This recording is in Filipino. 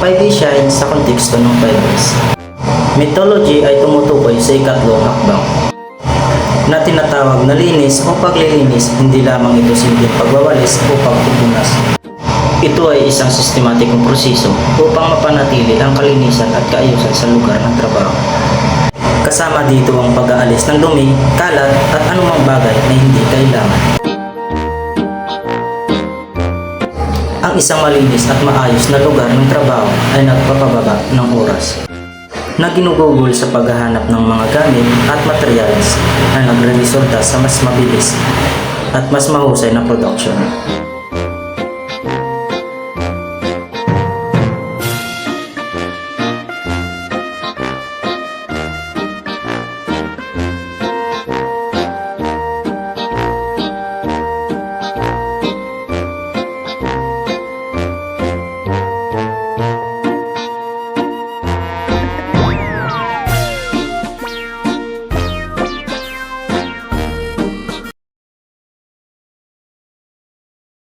5A siya ay sa konteksto ng 5S. Methodology ay tumutukoy sa ikatlong hakbang na tinatawag na linis o paglilinis. Hindi lamang ito simpleng pagwawalis o pagpupunas. Ito ay isang sistematikong proseso upang mapanatili ang kalinisan at kaayusan sa lugar ng trabaho. Kasama dito ang pag-aalis ng dumi, kalat at anumang bagay na hindi kailangan. Ang isang malinis at maayos na lugar ng trabaho ay nagpapababa ng oras na ginugugol sa paghahanap ng mga gamit at materials na nagre-resulta sa mas mabilis at mas mahusay na production.